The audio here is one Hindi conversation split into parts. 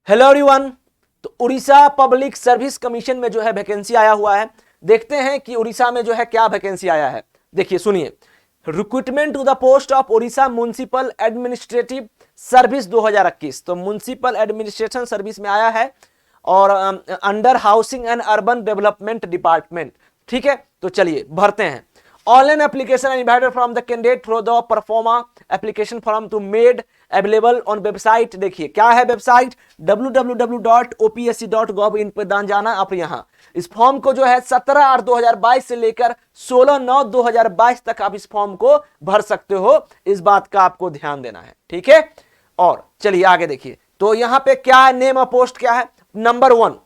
Hello everyone. तो उड़ीसा पब्लिक सर्विस कमीशन में जो है वैकेंसी आया हुआ है। देखते हैं कि उड़ीसा में जो है क्या वैकेंसी आया है। देखिए सुनिए, recruitment to the post of Orissa municipal administrative service 2021। तो म्युनिसिपल एडमिनिस्ट्रेशन सर्विस में आया है और under housing and urban development department. ठीक है, तो चलिए भरते हैं। Online application invited from the candidate through the proforma application form to made available on website. देखिए क्या है वेबसाइट, www.opsc.gov। इन पर दान जाना आप। यहाँ इस फॉर्म को जो है 17/8/2022 से लेकर 16/9/2022 तक आप इस फॉर्म को भर सकते हो। इस बात का आपको ध्यान देना है, ठीक है। और चलिए आगे देखिए, तो यहाँ पे क्या है, नेम ऑफ पोस्ट क्या है। Number 1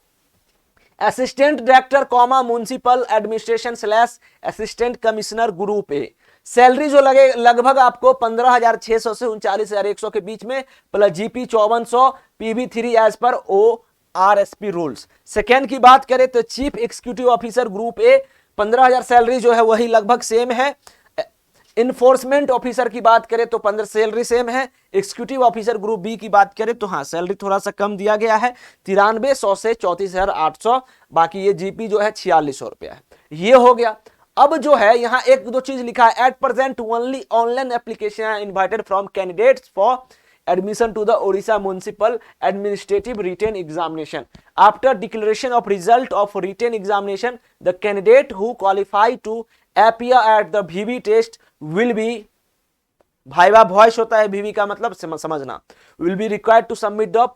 assistant director comma municipal administration slash assistant commissioner group A. Salary जो लगे लगभग आपको 15,600 से 39,100 के बीच में, plus GP 5400, PV3 as per ORSP rules. Second की बात करें तो chief executive officer group A 15,000 salary जो है वही लगभग सेम है। इन्फोर्समेंट ऑफिसर की बात करें तो 15 सैलरी सेम है। एग्जीक्यूटिव ऑफिसर ग्रुप बी की बात करें तो हाँ सैलरी थोड़ा सा कम दिया गया है, 9300 से 34,800। बाकी ये जीपी जो है 4600 रुपया है। ये हो गया। अब जो है यहाँ एक दो चीज लिखा है, at present only online application invited from candidates for admission to the Odisha Municipal Administrative Written Examination. After declaration of result of written examination, the candidate who qualify to appear at the VV test will be, viva voice होता है, VV का मतलब समझना, will be required to submit the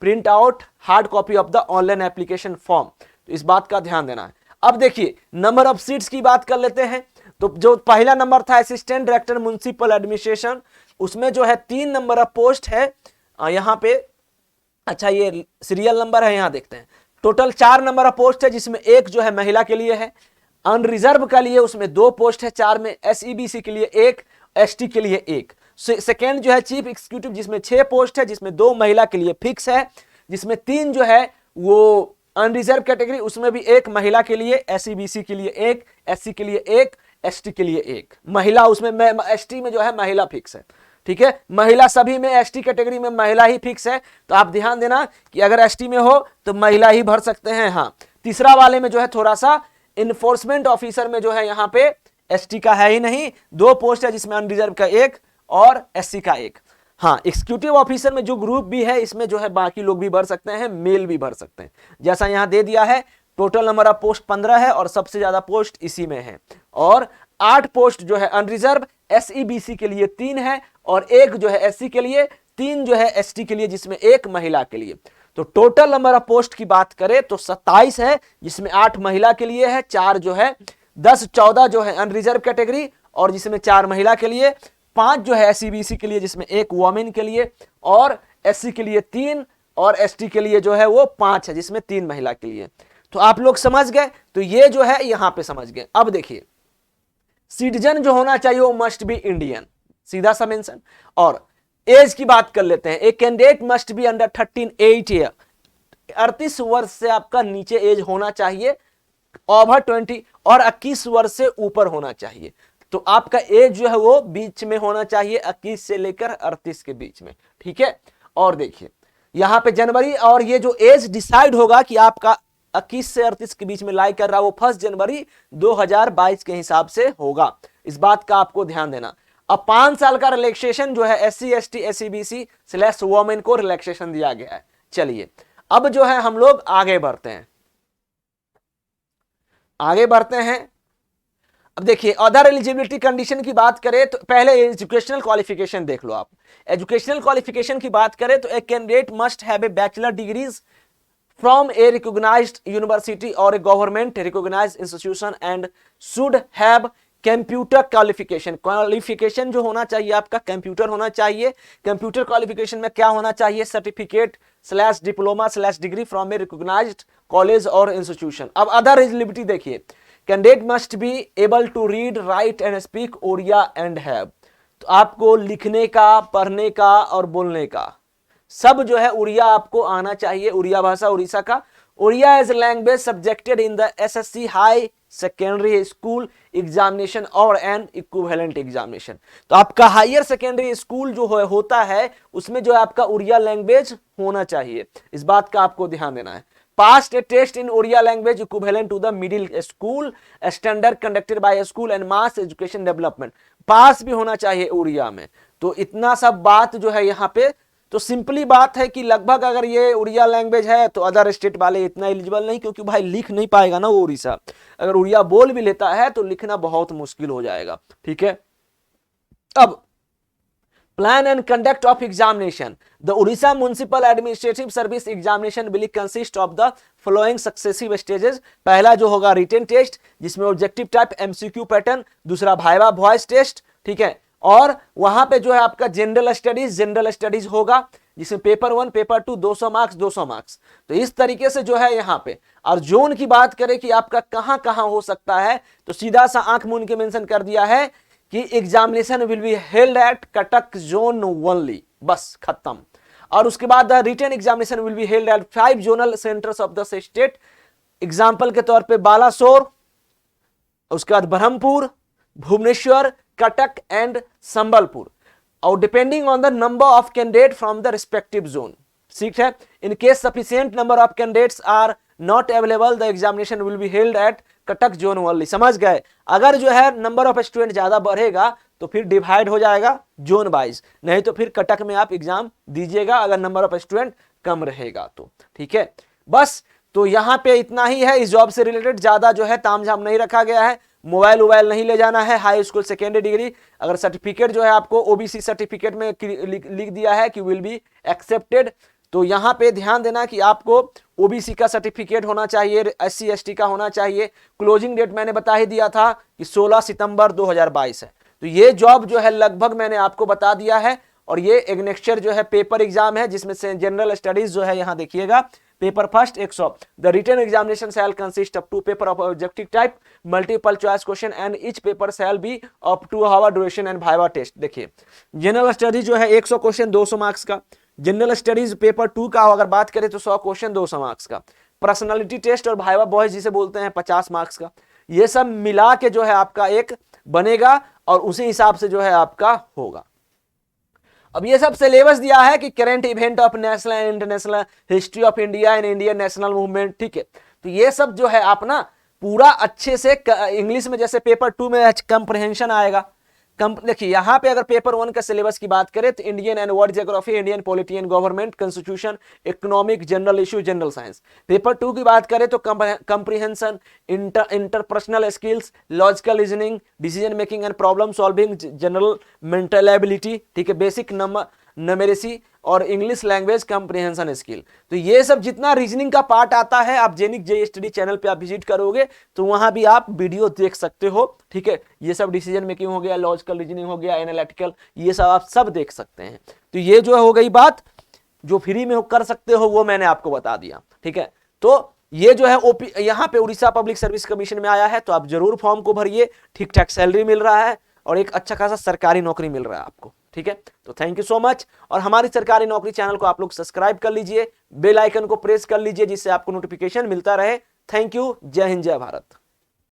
print out hard copy of the online application form. तो इस बात का ध्यान देना है। अब देखिए नंबर ऑफ सीट्स की बात कर लेते हैं। तो जो पहला नंबर था असिस्टेंट डायरेक्टर म्युनिसिपल एडमिनिस्ट्रेशन, उसमें जो है 3 नंबर ऑफ पोस्ट है यहाँ पे। अच्छा ये सीरियल नंबर है, यहाँ देखते हैं। टोटल 4 नंबर ऑफ पोस्ट है, जिसमें एक जो है महिला के लिए है। अनरिजर्व का लिए उसमें 2 पोस्ट है 4 में, SEBC के लिए 1, ST के लिए 1। सेकेंड जो है चीफ एग्जीक्यूटिव, जिसमें 6 पोस्ट है, जिसमें 2 महिला के लिए फिक्स है, जिसमें 3 जो है वो अनरिजर्व कैटेगरी, उसमें भी 1 महिला के लिए, SEBC के लिए 1, SC के लिए 1, ST के लिए 1। महिला उसमें ST में जो है महिला फिक्स है, ठीक है। महिला सभी में, ST कैटेगरी में महिला ही फिक्स है। तो आप ध्यान देना कि अगर ST में हो तो महिला ही भर सकते हैं। हाँ तीसरा वाले में जो है थोड़ा सा, इन्फोर्समेंट ऑफिसर में जो है यहाँ पे ST का है ही नहीं, 2 पोस्ट है, जिसमें अनरिजर्व का 1 और SC का 1। हाँ एग्जीक्यूटिव ऑफिसर में जो ग्रुप भी है, इसमें जो है बाकी लोग भी भर सकते हैं, मेल भी भर सकते हैं, जैसा यहाँ दे दिया है। टोटल नंबर ऑफ पोस्ट 15 है और सबसे ज्यादा पोस्ट इसी में है। और 8 पोस्ट जो है अनरिजर्व, SEBC के लिए 3 है और 1 जो है SC के लिए, 3 जो है ST के लिए, जिसमें 1 महिला के लिए। तो टोटल नंबर ऑफ पोस्ट की बात करें तो 27 है, जिसमें 8 महिला के लिए है, 4 जो है 14 जो है अनरिजर्व कैटेगरी और जिसमें 4 महिला के लिए, 5 जो है SEBC के लिए, जिसमें 1 वुमेन के लिए, और SC के लिए 3 और ST के लिए जो है वो 5 है, जिसमें 3 महिला के लिए। तो आप लोग समझ गए। तो ये जो है यहां पे समझ गए। अब देखिए सिटीजन जो होना चाहिए वो मस्ट बी इंडियन, सीधा सा मेंशन। और एज की बात कर लेते हैं। एक candidate must be under 13 8 year, 38 वर्ष से आपका नीचे एज होना चाहिए, ओवर 20 और 21 वर्ष से ऊपर होना चाहिए। तो आपका एज जो है वो बीच में होना चाहिए, 21 से लेकर 38 के बीच में, ठीक है। और देखिए यहां पे जनवरी, और ये जो एज डिसाइड होगा कि आपका 21 से 38 के बीच में लाई कर रहा है, वो 1 जनवरी 2022 के हिसाब से होगा। इस बात का आपको ध्यान देना। अब 5 साल का रिलैक्सेशन जो है SC ST SEBC / वुमेन को रिलैक्सेशन दिया गया है। चलिए अब जो है हम लोग आगे बढ़ते हैं। अब देखिए अदर एलिजिबिलिटी कंडीशन की बात करें तो पहले एजुकेशनल क्वालिफिकेशन देख लो आप। एजुकेशनल क्वालिफिकेशन की बात करें तो एक candidate must have a bachelor degrees from a recognized university or a government recognized institution and should have computer qualification जो होना चाहिए आपका कंप्यूटर होना चाहिए। कंप्यूटर क्वालिफिकेशन में क्या होना चाहिए, certificate / diploma / degree from a recognized college और इंस्टीट्यूशन। अब अदर एलिजिबिलिटी देखिए, candidate must be able to read write and speak Odia and have. तो आपको लिखने का, पढ़ने का और बोलने का सब जो है उड़िया आपको आना चाहिए, उड़िया भाषा उड़ीसा का, Odia is language subjected in the assessee high secondary school examination और एन इक्विवेलेंट एग्जामिनेशन। तो आपका हायर सेकेंडरी स्कूल जो होता है उसमें जो है आपका उड़िया लैंग्वेज होना चाहिए, इस बात का आपको ध्यान देना है। Passed a test in Odia language equivalent to the middle school standard conducted by school and mass education development, pass भी होना चाहिए उड़िया में। तो इतना सब बात जो है यहाँ पे, तो सिंपली बात है कि लगभग अगर ये उड़िया लैंग्वेज है तो अदर स्टेट वाले इतना एलिजिबल नहीं, क्योंकि भाई लिख नहीं पाएगा ना वो उड़ीसा, अगर उड़िया बोल भी लेता है तो लिखना बहुत मुश्किल हो जाएगा। ठीक है, अब plan and conduct of examination. The Orissa municipal administrative service examination will consist of the following successive stages. पहला जो होगा रिटन टेस्ट जिसमें ऑब्जेक्टिव टाइप एमसीक्यू पैटर्न, दूसरा वाइवा वॉइस टेस्ट, ठीक है, और वहां पे जो है आपका जनरल स्टडीज होगा जिसमें पेपर 1 पेपर 2 200 मार्क्स 200 मार्क्स। तो इस तरीके से जो है यहाँ पे, और जोन की बात करें कि आपका कहां कहां हो सकता है, तो सीधा सा आंख मूंद के मेंशन कर दिया है कि examination will be held at Cuttack zone only, बस खत्म। और उसके बाद written examination will be held at 5 zonal centres of the state, example के तौर पे बालासोर, उसके बाद ब्रह्मपुर, भुवनेश्वर, कटक एंड संबलपुर, और depending on the number of candidate from the respective zone. ठीक है, in case sufficient number of candidates are not available the examination will be held at Cuttack zone only. समझ गए, अगर जो है नंबर ऑफ स्टूडेंट ज्यादा बढ़ेगा तो फिर डिवाइड हो जाएगा जोन वाइज, नहीं तो फिर कटक में आप एग्जाम दीजिएगा अगर नंबर ऑफ स्टूडेंट कम रहेगा तो। ठीक है, बस तो यहाँ पे इतना ही है। इस जॉब से रिलेटेड ज्यादा जो है तामझाम नहीं रखा गया है, मोबाइल नहीं ले जाना है। हाई स्कूल सेकेंडरी डिग्री, अगर सर्टिफिकेट जो है आपको ओबीसी सर्टिफिकेट में लिख दिया है कि विल बी एक्सेप्टेड, तो यहाँ पे ध्यान देना कि आपको ओबीसी का सर्टिफिकेट होना चाहिए, एससी एसटी का होना चाहिए। क्लोजिंग डेट मैंने बता ही दिया था कि 16 सितंबर 2022 है। तो ये जॉब जो है लगभग मैंने आपको बता दिया है, और ये एग्नेक्चर जो है पेपर एग्जाम है जिसमें से जनरल स्टडीज जो है यहाँ देखिएगा, paper first 100। The written examination shall consist of 2 paper of objective type, multiple choice question and each paper shall be of 2 hour duration and viva test. देखिए जनरल स्टडीज जो है 100 क्वेश्चन 200 मार्क्स का, जनरल स्टडीज पेपर 2 का अगर बात करें तो 100 क्वेश्चन 200 मार्क्स का, पर्सनालिटी टेस्ट और वाइवा बॉयज जिसे बोलते हैं 50 मार्क्स का। ये सब मिला के जो है आपका एक बनेगा और उसी हिसाब से जो है आपका होगा। अब ये सब सिलेबस दिया है कि current event of national and international, history of India and Indian national movement. ठीक है, तो ये सब जो है आप ना पूरा अच्छे से इंग्लिश में, जैसे पेपर 2 में कंप्रहेंशन आएगा, देखिए यहाँ पे अगर पेपर 1 का सिलेबस की बात करें तो Indian and world geography, Indian polity and government, constitution, economic, general issue, general science. Paper 2 की बात करें तो comprehension, interpersonal skills, logical reasoning, decision making and problem solving, general mental ability, ठीक है, बेसिक न्यूमेरेसी और इंग्लिश लैंग्वेज कंप्रीहेंशन स्किल। तो ये सब जितना रीजनिंग का पार्ट आता है, आप जेनिक जे स्टडी चैनल पे आप विजिट करोगे तो वहां भी आप वीडियो देख सकते हो। ठीक है, ये सब डिसीजन मेकिंग हो गया, लॉजिकल रीजनिंग हो गया, एनालिटिकल, ये सब आप सब देख सकते हैं। तो ये जो हो गई बात, जो फ्री में कर सकते हो वो मैंने आपको बता दिया। ठीक है, तो ये जो है ओपी यहाँ पे उड़ीसा पब्लिक सर्विस कमीशन में आया है, तो आप जरूर फॉर्म को भरिए, ठीक ठाक सैलरी मिल रहा है और एक अच्छा खासा सरकारी नौकरी मिल रहा है आपको। ठीक है, तो थैंक यू सो मच। और हमारी सरकारी नौकरी चैनल को आप लोग सब्सक्राइब कर लीजिए, बेल आइकन को प्रेस कर लीजिए जिससे आपको नोटिफिकेशन मिलता रहे। थैंक यू, जय हिंद, जय भारत।